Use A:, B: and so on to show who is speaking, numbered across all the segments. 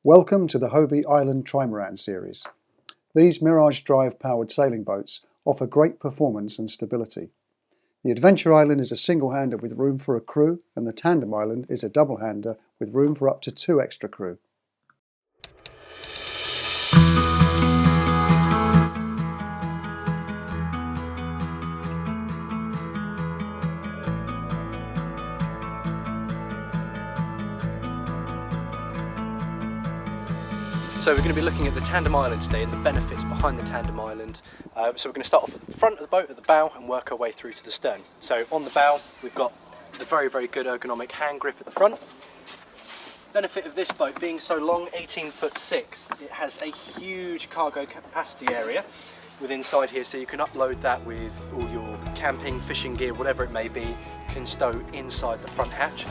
A: Welcome to the Hobie Island Trimaran series. These Mirage Drive powered sailing boats offer great performance and stability. The Adventure Island is a single-hander with room for a crew, and the Tandem Island is a double-hander with room for up to 2 extra crew.
B: So we're going to be looking at the Tandem Island today and the benefits behind the Tandem Island. So we're going to start off at the front of the boat, at the bow, and work our way through to the stern. So on the bow we've got the very good ergonomic hand grip at the front. Benefit of this boat being so long, 18'6", it has a huge cargo capacity area with inside here, so you can upload that with all your camping, fishing gear, whatever it may be, you can stow inside the front hatch.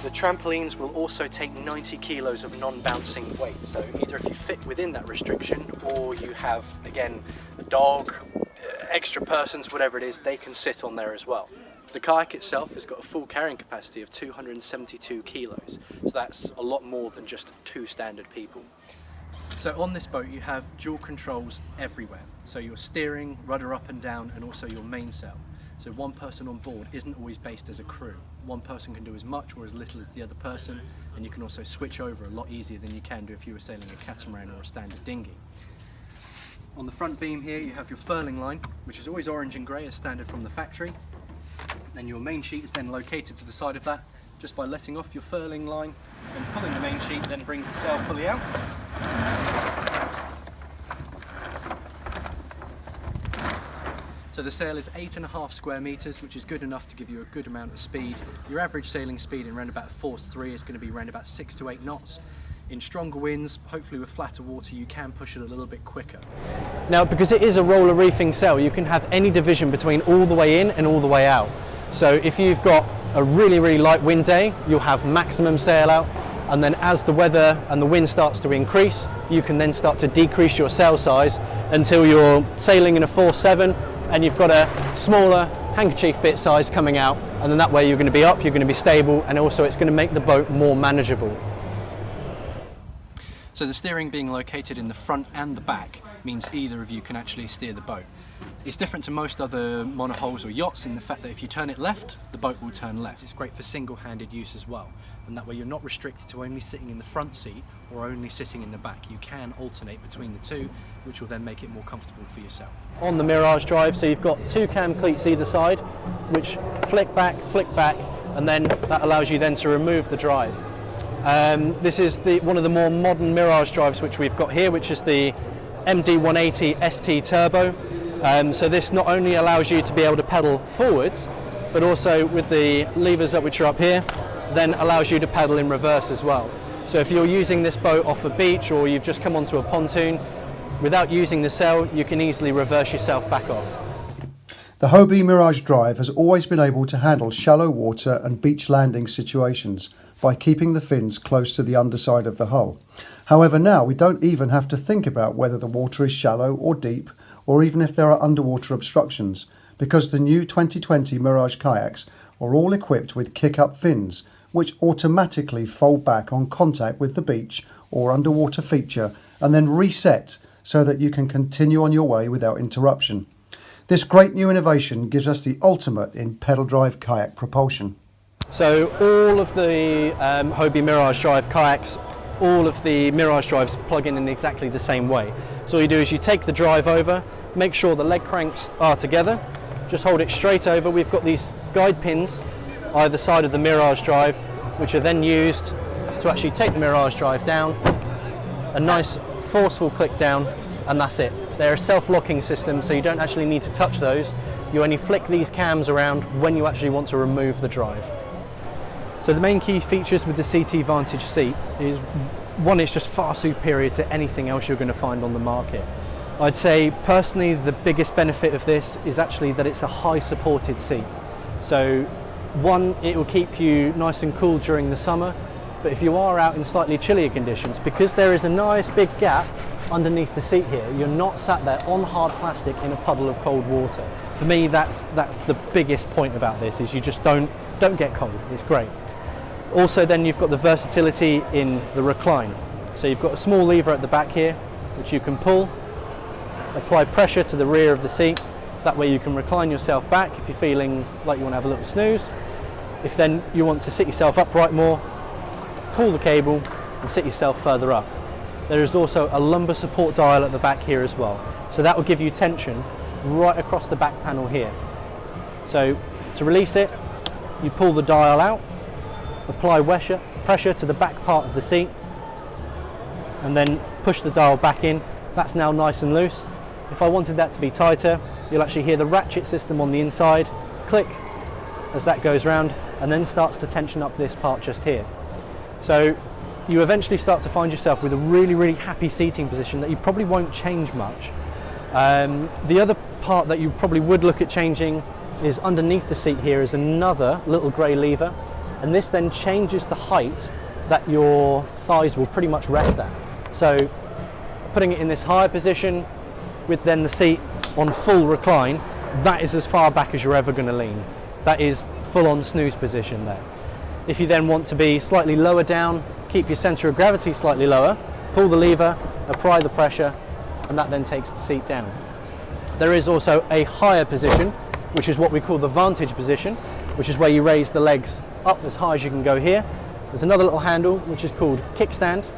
B: The trampolines will also take 90 kilos of non-bouncing weight, so either if you fit within that restriction or you have, again, a dog, extra persons, whatever it is, they can sit on there as well. The kayak itself has got a full carrying capacity of 272 kilos, so that's a lot more than just 2 standard people. So on this boat you have dual controls everywhere, so your steering, rudder up and down, and also your mainsail. So one person on board isn't always based as a crew. One person can do as much or as little as the other person, and you can also switch over a lot easier than you can do if you were sailing a catamaran or a standard dinghy. On the front beam here you have your furling line, which is always orange and grey as standard from the factory. Then your main sheet is then located to the side of that. Just by letting off your furling line and pulling the main sheet then brings the sail fully out. So the sail is 8.5 square metres, which is good enough to give you a good amount of speed. Your average sailing speed in around about force 3 is going to be around about 6 to 8 knots. In stronger winds, hopefully with flatter water, you can push it a little bit quicker. Now, because it is a roller reefing sail, you can have any division between all the way in and all the way out. So if you've got a really light wind day, you'll have maximum sail out, and then as the weather and the wind starts to increase, you can then start to decrease your sail size until you're sailing in a force 7 and you've got a smaller handkerchief bit size coming out, and then that way you're going to be up, you're going to be stable, and also it's going to make the boat more manageable. So the steering being located in the front and the back means either of you can actually steer the boat. It's different to most other monohulls or yachts in the fact that if you turn it left, the boat will turn left. It's great for single-handed use as well, and that way you're not restricted to only sitting in the front seat or only sitting in the back. You can alternate between the two, which will then make it more comfortable for yourself. On the Mirage Drive, so you've got 2 cam cleats either side, which flick back, and then that allows you then to remove the drive. This is one of the more modern Mirage Drives which we've got here, which is the MD180 ST Turbo. So this not only allows you to be able to pedal forwards, but also with the levers which are up here, then allows you to pedal in reverse as well. So if you're using this boat off a beach or you've just come onto a pontoon, without using the sail, you can easily reverse yourself back off.
A: The Hobie Mirage Drive has always been able to handle shallow water and beach landing situations by keeping the fins close to the underside of the hull. However, now we don't even have to think about whether the water is shallow or deep, or even if there are underwater obstructions, because the new 2020 Mirage kayaks are all equipped with kick-up fins, which automatically fold back on contact with the beach or underwater feature and then reset so that you can continue on your way without interruption. This great new innovation gives us the ultimate in pedal drive kayak propulsion.
B: So all of the Hobie Mirage Drive kayaks, all of the Mirage Drives plug in exactly the same way. So all you do is you take the drive over, make sure the leg cranks are together, just hold it straight over. We've got these guide pins either side of the Mirage Drive, which are then used to actually take the Mirage Drive down, a nice forceful click down, and that's it. They're a self-locking system, so you don't actually need to touch those. You only flick these cams around when you actually want to remove the drive. So the main key features with the CT Vantage seat is, one, it's just far superior to anything else you're going to find on the market. I'd say personally the biggest benefit of this is actually that it's a high supported seat. So one, it will keep you nice and cool during the summer, but if you are out in slightly chillier conditions, because there is a nice big gap underneath the seat here, you're not sat there on hard plastic in a puddle of cold water. For me, that's the biggest point about this, is you just don't get cold. It's great. Also then you've got the versatility in the recline. So you've got a small lever at the back here, which you can pull, apply pressure to the rear of the seat. That way you can recline yourself back if you're feeling like you want to have a little snooze. If then you want to sit yourself upright more, pull the cable and sit yourself further up. There is also a lumbar support dial at the back here as well. So that will give you tension right across the back panel here. So to release it, you pull the dial out, apply pressure to the back part of the seat, and then push the dial back in. That's now nice and loose. If I wanted that to be tighter, you'll actually hear the ratchet system on the inside click as that goes round and then starts to tension up this part just here. So you eventually start to find yourself with a really happy seating position that you probably won't change much. The other part that you probably would look at changing is underneath the seat here is another little grey lever, and this then changes the height that your thighs will pretty much rest at. So putting it in this higher position with then the seat on full recline, that is as far back as you're ever going to lean. That is full on snooze position there. If you then want to be slightly lower down, keep your centre of gravity slightly lower, pull the lever, apply the pressure, and that then takes the seat down. There is also a higher position, which is what we call the Vantage position, which is where you raise the legs up as high as you can go here. There's another little handle which is called kickstand,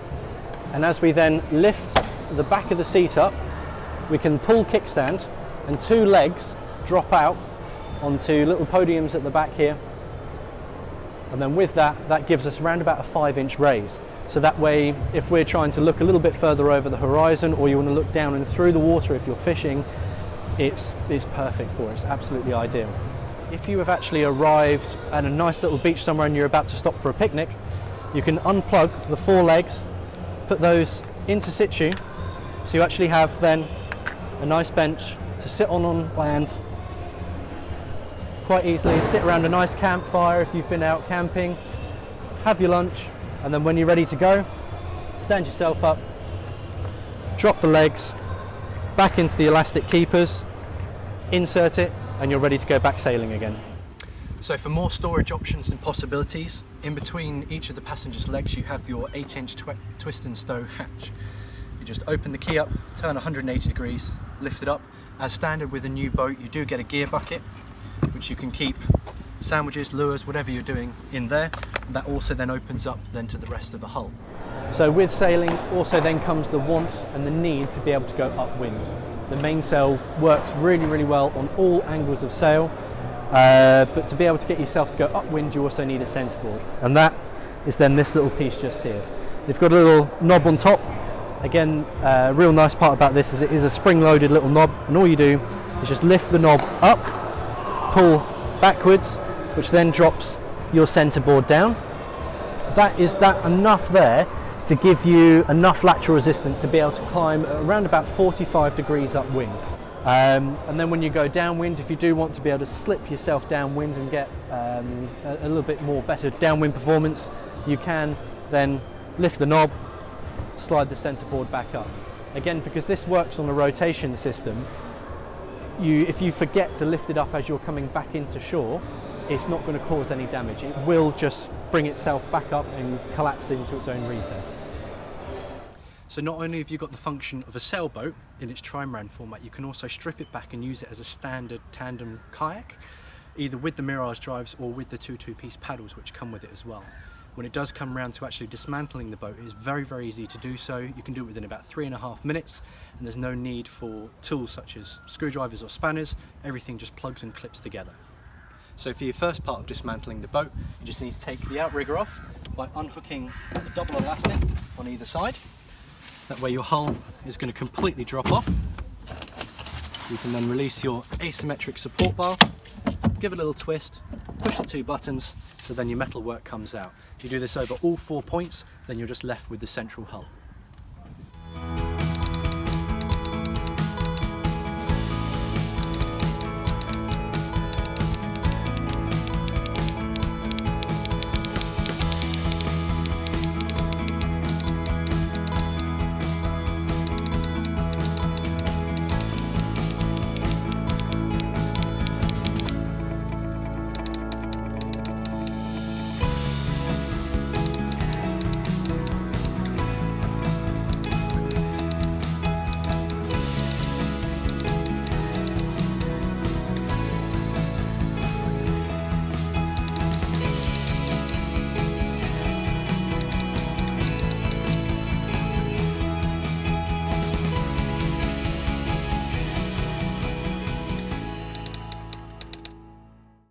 B: and as we then lift the back of the seat up, we can pull kickstand and two legs drop out onto little podiums at the back here, and then with that gives us around about a 5-inch raise. So that way, if we're trying to look a little bit further over the horizon, or you want to look down and through the water if you're fishing, it's perfect for it. It's absolutely ideal. If you have actually arrived at a nice little beach somewhere and you're about to stop for a picnic, you can unplug the 4 legs, put those into situ, so you actually have then a nice bench to sit on land quite easily. Sit around a nice campfire if you've been out camping, have your lunch, and then when you're ready to go, stand yourself up, drop the legs back into the elastic keepers, insert it, and you're ready to go back sailing again. So for more storage options and possibilities, in between each of the passenger's legs you have your 8-inch twist and stow hatch. You just open the key up, turn 180 degrees, lift it up. As standard with a new boat, you do get a gear bucket, which you can keep sandwiches, lures, whatever you're doing in there. That also then opens up then to the rest of the hull. So with sailing also then comes the want and the need to be able to go upwind. The mainsail works really well on all angles of sail, but to be able to get yourself to go upwind you also need a centerboard, and that is then this little piece just here. You've got a little knob on top. Again, a real nice part about this is it is a spring-loaded little knob, and all you do is just lift the knob up, pull backwards, which then drops your centerboard down. That is enough there to give you enough lateral resistance to be able to climb around about 45 degrees upwind. And then when you go downwind, if you do want to be able to slip yourself downwind and get a little bit more better downwind performance, you can then lift the knob, slide the centerboard back up. Again, because this works on a rotation system, if you forget to lift it up as you're coming back into shore, it's not going to cause any damage. It will just bring itself back up and collapse into its own recess. So not only have you got the function of a sailboat in its trimaran format, you can also strip it back and use it as a standard tandem kayak, either with the Mirage Drives or with the two-piece paddles which come with it as well. When it does come around to actually dismantling the boat, it is very easy to do so. You can do it within about 3.5 minutes, and there's no need for tools such as screwdrivers or spanners. Everything just plugs and clips together. So for your first part of dismantling the boat, you just need to take the outrigger off by unhooking a double elastic on either side. That way your hull is going to completely drop off. You can then release your asymmetric support bar, give it a little twist, push the 2 buttons, so then your metal work comes out. If you do this over all 4 points, then you're just left with the central hull.